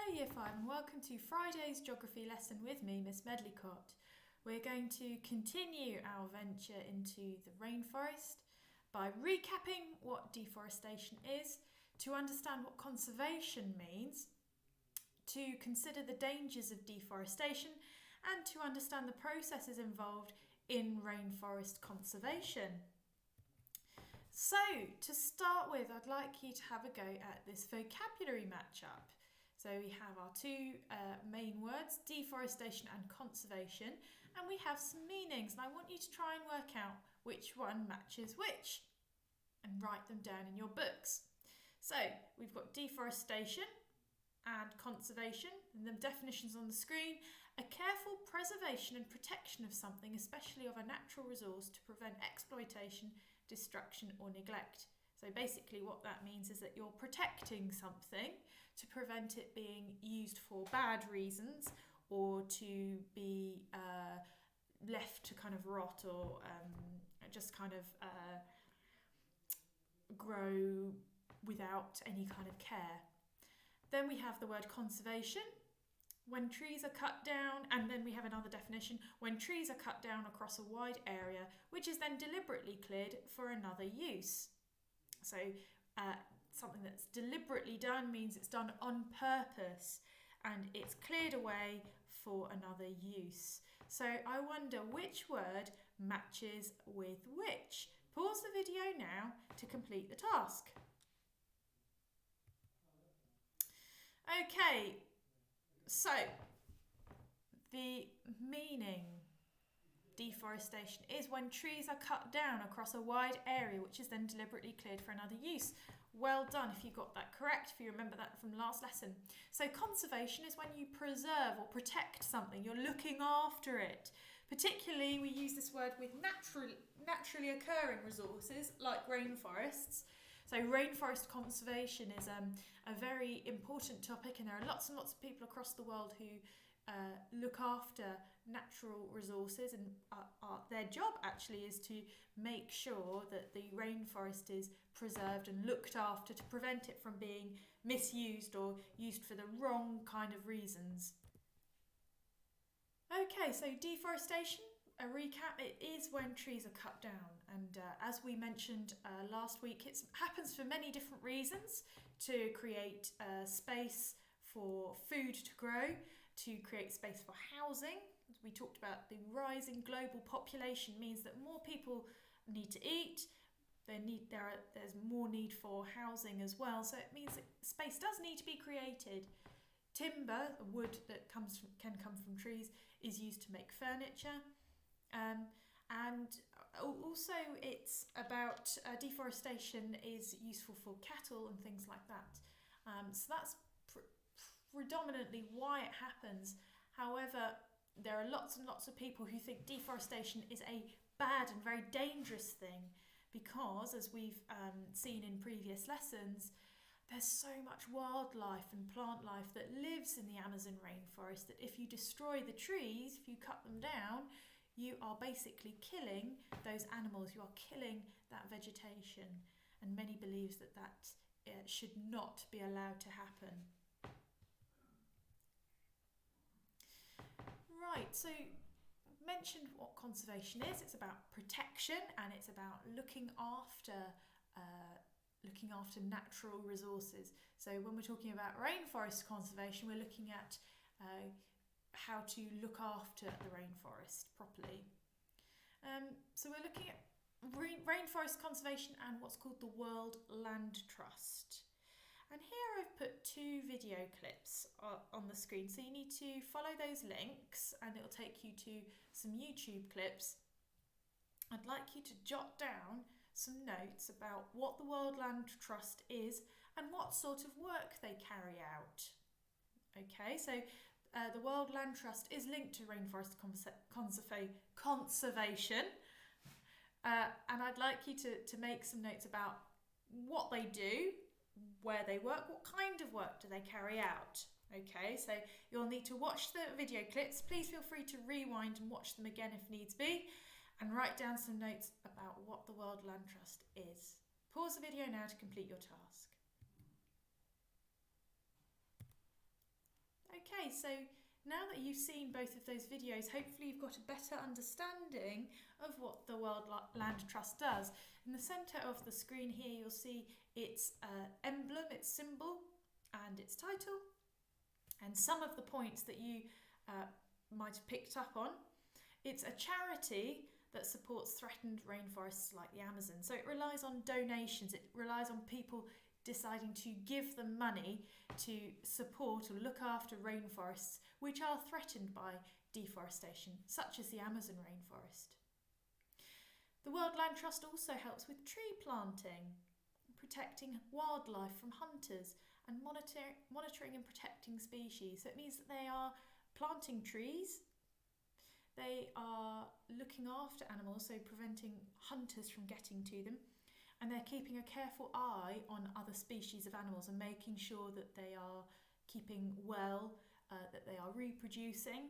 Hello Year 5 and welcome to Friday's geography lesson with me, Miss Medlicott. We're going to continue our venture into the rainforest by recapping what deforestation is, to understand what conservation means, to consider the dangers of deforestation, and to understand the processes involved in rainforest conservation. So, to start with, I'd like you to have a go at this vocabulary matchup. So we have our two main words, deforestation and conservation, and we have some meanings, and I want you to try and work out which one matches which and write them down in your books. So we've got deforestation and conservation, and the definitions on the screen: a careful preservation and protection of something, especially of a natural resource, to prevent exploitation, destruction or neglect. So basically what that means is that you're protecting something to prevent it being used for bad reasons or to be left to kind of rot or just kind of grow without any kind of care. Then we have the word conservation. When trees are cut down, and then we have another definition: when trees are cut down across a wide area, which is then deliberately cleared for another use. So something that's deliberately done means it's done on purpose and it's cleared away for another use. So I wonder which word matches with which. Pause the video now to complete the task. Okay, so the meaning: deforestation is when trees are cut down across a wide area which is then deliberately cleared for another use. Well done if you got that correct, if you remember that from last lesson. So conservation is when you preserve or protect something, you're looking after it. Particularly we use this word with naturally occurring resources like rainforests. So rainforest conservation is a very important topic, and there are lots and lots of people across the world who look after natural resources, and their job actually is to make sure that the rainforest is preserved and looked after to prevent it from being misused or used for the wrong kind of reasons. Okay, so deforestation, a recap: it is when trees are cut down, and as we mentioned last week, it happens for many different reasons: to create space for food to grow, to create space for housing. As we talked about, the rising global population means that more people need to eat. There's more need for housing as well, so it means that space does need to be created. Timber, wood that can come from trees, is used to make furniture. And also it's about deforestation is useful for cattle and things like that. So that's predominantly why it happens. However, there are lots and lots of people who think deforestation is a bad and very dangerous thing because, as we've seen in previous lessons, there's so much wildlife and plant life that lives in the Amazon rainforest that if you destroy the trees, if you cut them down, you are basically killing those animals, you are killing that vegetation, and many believe that should not be allowed to happen. Right, so mentioned what conservation is. It's about protection and it's about looking after natural resources. So when we're talking about rainforest conservation, we're looking at how to look after the rainforest properly. So we're looking at rainforest conservation and what's called the World Land Trust. And here I've put two video clips on the screen, so you need to follow those links and it'll take you to some YouTube clips. I'd like you to jot down some notes about what the World Land Trust is and what sort of work they carry out. Okay, so the World Land Trust is linked to rainforest conservation, and I'd like you to make some notes about what they do, where they work, what kind of work do they carry out. Okay, so you'll need to watch the video clips. Please feel free to rewind and watch them again if needs be, and write down some notes about what the World Land Trust is. Pause the video now to complete your task. Okay, so now that you've seen both of those videos, hopefully you've got a better understanding of what the World Land Trust does. In the centre of the screen here, you'll see its emblem, its symbol, and its title, and some of the points that you might have picked up on. It's a charity that supports threatened rainforests like the Amazon. So it relies on donations, it relies on people deciding to give them money to support or look after rainforests which are threatened by deforestation, such as the Amazon rainforest. The World Land Trust also helps with tree planting, protecting wildlife from hunters, and monitoring and protecting species. So it means that they are planting trees, they are looking after animals, so preventing hunters from getting to them, and they're keeping a careful eye on other species of animals and making sure that they are keeping well, that they are reproducing,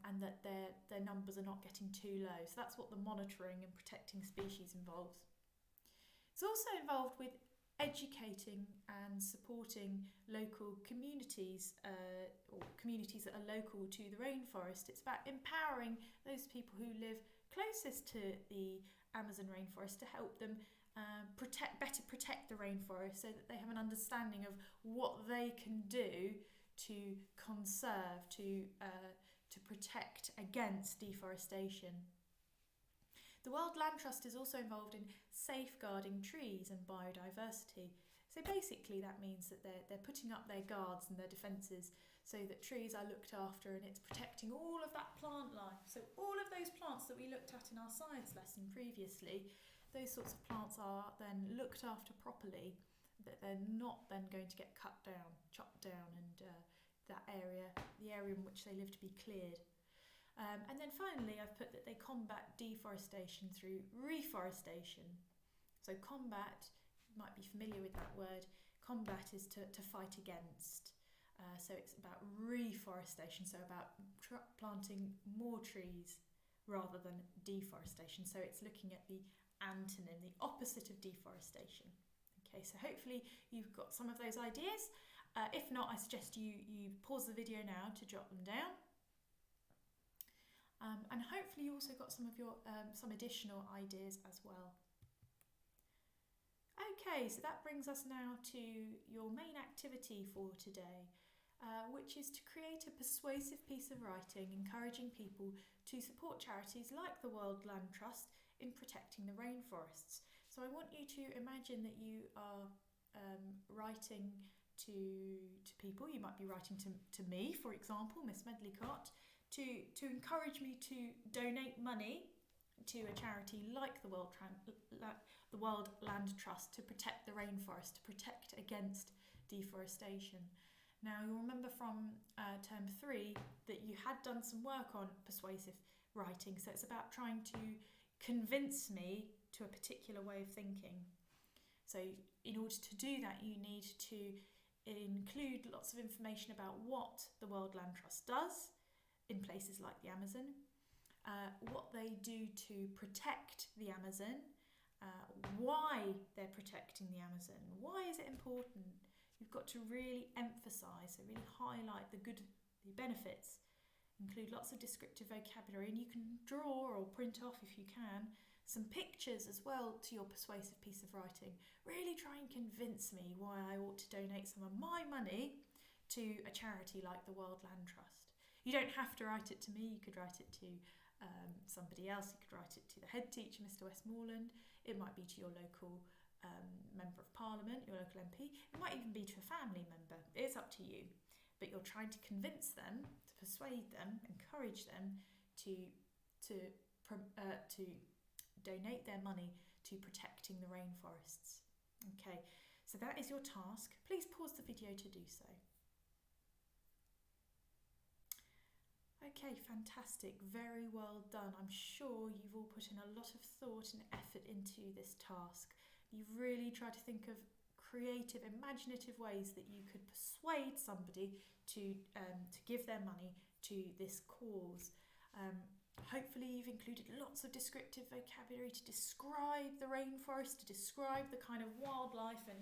and that their numbers are not getting too low. So that's what the monitoring and protecting species involves. It's also involved with educating and supporting local communities, or communities that are local to the rainforest. It's about empowering those people who live closest to the Amazon rainforest to help them better protect the rainforest, so that they have an understanding of what they can do to conserve, to protect against deforestation. The World Land Trust is also involved in safeguarding trees and biodiversity. So basically that means that they're putting up their guards and their defences so that trees are looked after, and it's protecting all of that plant life. So all of those plants that we looked at in our science lesson previously, those sorts of plants are then looked after properly, that they're not then going to get cut down, chopped down, and the area in which they live to be cleared. And then finally, I've put that they combat deforestation through reforestation. So combat, you might be familiar with that word. Combat is to fight against. So it's about reforestation, so about planting more trees rather than deforestation. So it's looking at the antonym, the opposite of deforestation. Okay, so hopefully you've got some of those ideas. If not, I suggest you pause the video now to jot them down. And hopefully you also got some of your some additional ideas as well. Okay, so that brings us now to your main activity for today, which is to create a persuasive piece of writing encouraging people to support charities like the World Land Trust in protecting the rainforests. So I want you to imagine that you are writing to people. You might be writing to me, for example, Miss Medlicott, to encourage me to donate money to a charity like the World Land Trust to protect the rainforest, to protect against deforestation. Now, you'll remember from term 3 that you had done some work on persuasive writing, so it's about trying to convince me to a particular way of thinking. So in order to do that, you need to include lots of information about what the World Land Trust does in places like the Amazon, what they do to protect the Amazon, why they're protecting the Amazon, why is it important. You've got to really emphasise, so really highlight the benefits, include lots of descriptive vocabulary, and you can draw or print off, if you can, some pictures as well to your persuasive piece of writing. Really try and convince me why I ought to donate some of my money to a charity like the World Land Trust. You don't have to write it to me, you could write it to somebody else, you could write it to the head teacher, Mr. Westmoreland, it might be to your local Member of Parliament, your local MP, it might even be to a family member, it's up to you. But you're trying to convince them, to persuade them, encourage them to donate their money to protecting the rainforests. Okay, so that is your task. Please pause the video to do so. Okay, fantastic, very well done. I'm sure you've all put in a lot of thought and effort into this task. You've really tried to think of creative, imaginative ways that you could persuade somebody to give their money to this cause. Hopefully you've included lots of descriptive vocabulary to describe the rainforest, to describe the kind of wildlife and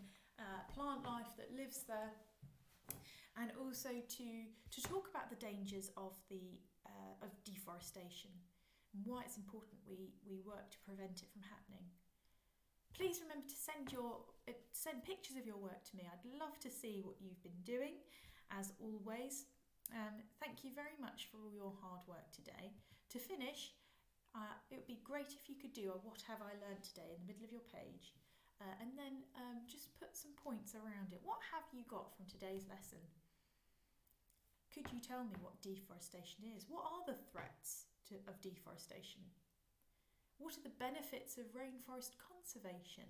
plant life that lives there. and also to talk about the dangers of deforestation and why it's important we work to prevent it from happening. Please remember to send pictures of your work to me. I'd love to see what you've been doing, as always. Thank you very much for all your hard work today. To finish, it would be great if you could do a "What have I learnt today" in the middle of your page, and then just put some points around it. What have you got from today's lesson? Could you tell me what deforestation is? What are the threats of deforestation? What are the benefits of rainforest conservation?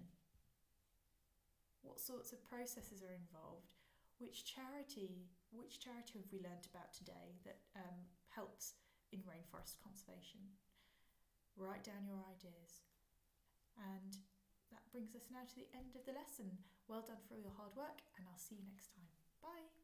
What sorts of processes are involved? Which charity have we learnt about today that helps in rainforest conservation? Write down your ideas. And that brings us now to the end of the lesson. Well done for all your hard work, and I'll see you next time. Bye.